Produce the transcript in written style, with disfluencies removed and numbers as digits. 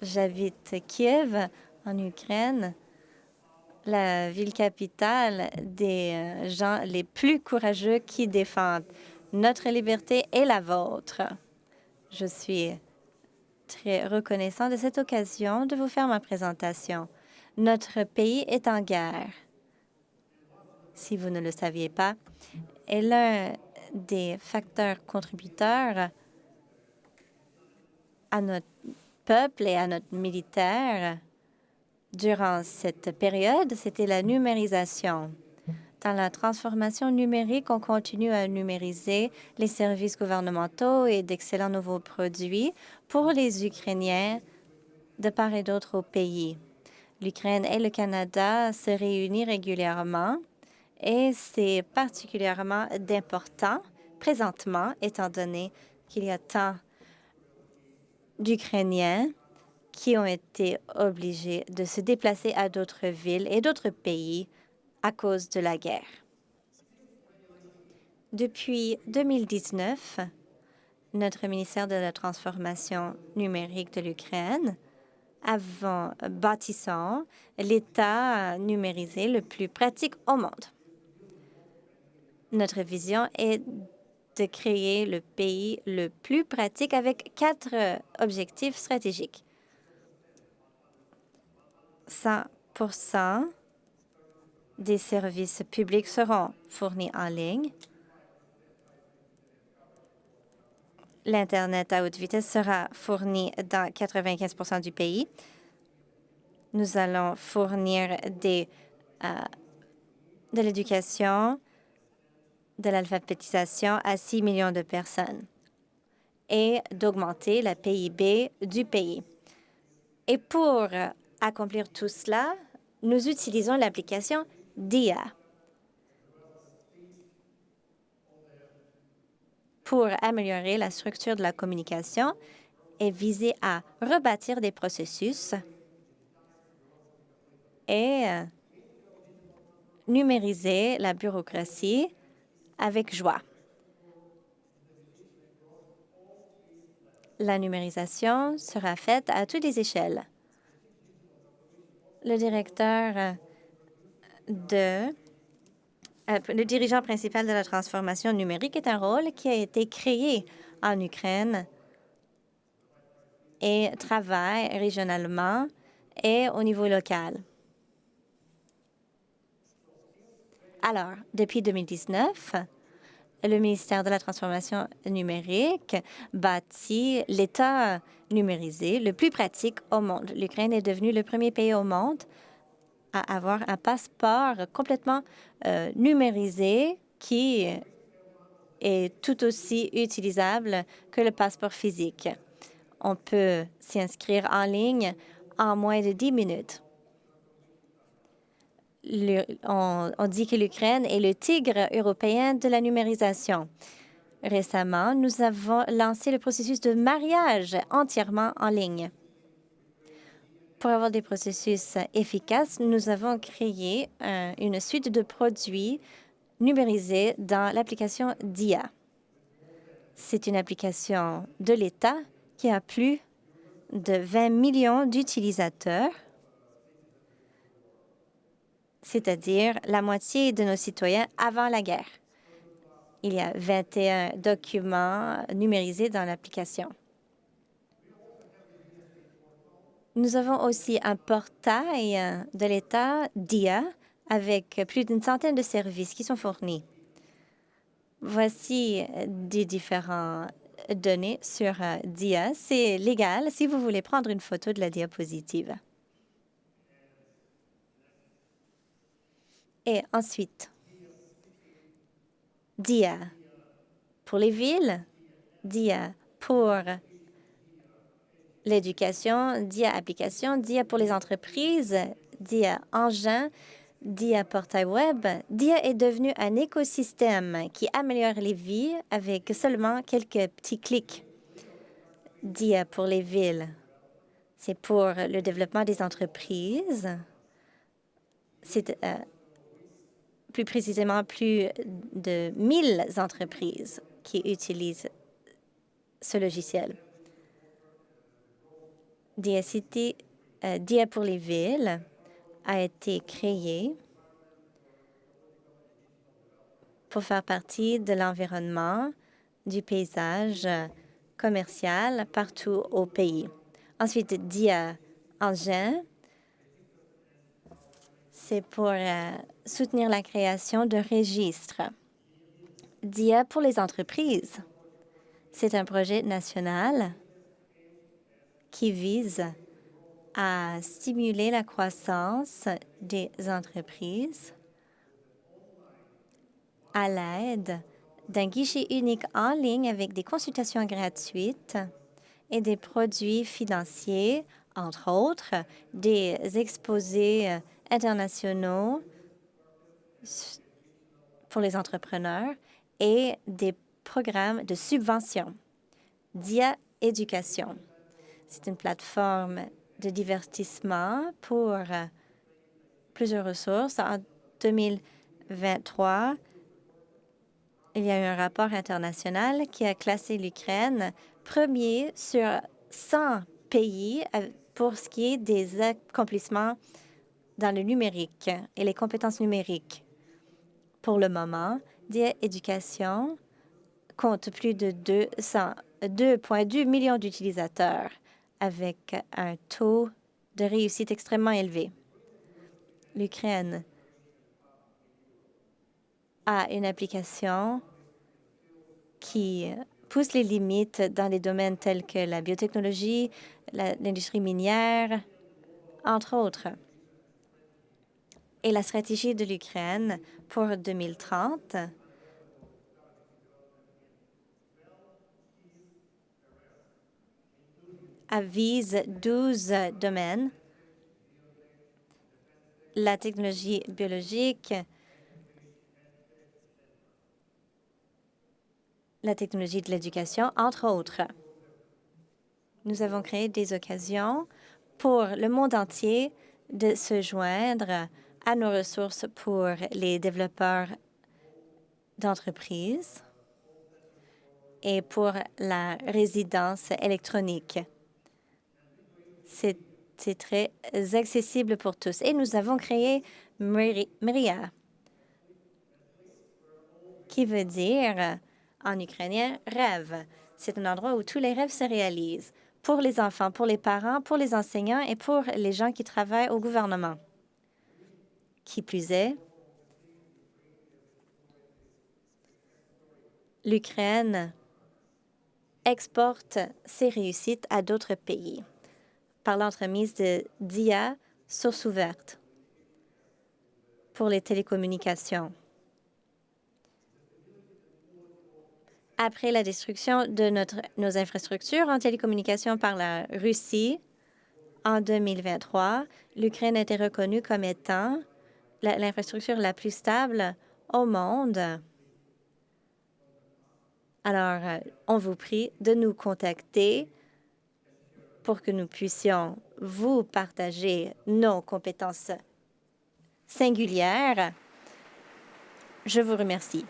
J'habite Kiev, en Ukraine, la ville capitale des gens les plus courageux qui défendent notre liberté et la vôtre. Je suis très reconnaissant de cette occasion de vous faire ma présentation. Notre pays est en guerre. Si vous ne le saviez pas, est l'un des facteurs contributeurs à notre peuple et à notre militaire durant cette période, c'était la numérisation. Dans la transformation numérique, on continue à numériser les services gouvernementaux et d'excellents nouveaux produits pour les Ukrainiens de part et d'autre au pays. L'Ukraine et le Canada se réunissent régulièrement et c'est particulièrement d'important présentement, étant donné qu'il y a tant d'Ukrainiens qui ont été obligés de se déplacer à d'autres villes et d'autres pays à cause de la guerre. Depuis 2019, notre ministère de la Transformation numérique de l'Ukraine bâtissant l'État numérisé le plus pratique au monde. Notre vision est de créer le pays le plus pratique avec 4 objectifs stratégiques. 100% des services publics seront fournis en ligne. L'Internet à haute vitesse sera fourni dans 95% du pays. Nous allons fournir de l'éducation, de l'alphabétisation à 6 millions de personnes et d'augmenter la PIB du pays. Et pour accomplir tout cela, nous utilisons l'application DIA pour améliorer la structure de la communication et viser à rebâtir des processus et numériser la bureaucratie avec joie. La numérisation sera faite à toutes les échelles. Le dirigeant principal de la transformation numérique est un rôle qui a été créé en Ukraine et travaille régionalement et au niveau local. Alors, depuis 2019, le ministère de la Transformation numérique bâtit l'État numérisé le plus pratique au monde. L'Ukraine est devenue le premier pays au monde à avoir un passeport complètement numérisé qui est tout aussi utilisable que le passeport physique. On peut s'y inscrire en ligne en moins de 10 minutes. On dit que l'Ukraine est le tigre européen de la numérisation. Récemment, nous avons lancé le processus de mariage entièrement en ligne. Pour avoir des processus efficaces, nous avons créé une suite de produits numérisés dans l'application DIA. C'est une application de l'État qui a plus de 20 millions d'utilisateurs, c'est-à-dire la moitié de nos citoyens avant la guerre. Il y a 21 documents numérisés dans l'application. Nous avons aussi un portail de l'État DIA avec plus d'une centaine de services qui sont fournis. Voici des différentes données sur DIA. C'est légal si vous voulez prendre une photo de la diapositive. Et ensuite, DIA pour les villes, DIA pour l'éducation, DIA application, DIA pour les entreprises, DIA engin, DIA portail web. DIA est devenu un écosystème qui améliore les vies avec seulement quelques petits clics. DIA pour les villes, c'est pour le développement des entreprises. C'est plus précisément plus de 1000 entreprises qui utilisent ce logiciel. DIA pour les villes a été créé pour faire partie de l'environnement, du paysage commercial partout au pays. Ensuite, DIA Engin, c'est pour soutenir la création de registres. DIA pour les entreprises, c'est un projet national qui vise à stimuler la croissance des entreprises à l'aide d'un guichet unique en ligne avec des consultations gratuites et des produits financiers, entre autres, des exposés internationaux pour les entrepreneurs et des programmes de subvention. DIA Éducation, c'est une plateforme de divertissement pour plusieurs ressources. En 2023, il y a eu un rapport international qui a classé l'Ukraine premier sur 100 pays pour ce qui est des accomplissements dans le numérique et les compétences numériques. Pour le moment, DIA Éducation compte plus de 2,2 millions d'utilisateurs avec un taux de réussite extrêmement élevé. L'Ukraine a une application qui pousse les limites dans les domaines tels que la biotechnologie, l'industrie minière, entre autres. Et la stratégie de l'Ukraine pour 2030 vise 12 domaines: la technologie biologique, la technologie de l'éducation, entre autres. Nous avons créé des occasions pour le monde entier de se joindre à nos ressources pour les développeurs d'entreprises et pour la résidence électronique. C'est très accessible pour tous. Et nous avons créé MRIA, qui veut dire en ukrainien rêve. C'est un endroit où tous les rêves se réalisent pour les enfants, pour les parents, pour les enseignants et pour les gens qui travaillent au gouvernement. Qui plus est, l'Ukraine exporte ses réussites à d'autres pays par l'entremise de DIA Source ouverte pour les télécommunications. Après la destruction de nos infrastructures en télécommunications par la Russie en 2023, l'Ukraine a été reconnue comme étant l'infrastructure la plus stable au monde. Alors, on vous prie de nous contacter pour que nous puissions vous partager nos compétences singulières. Je vous remercie.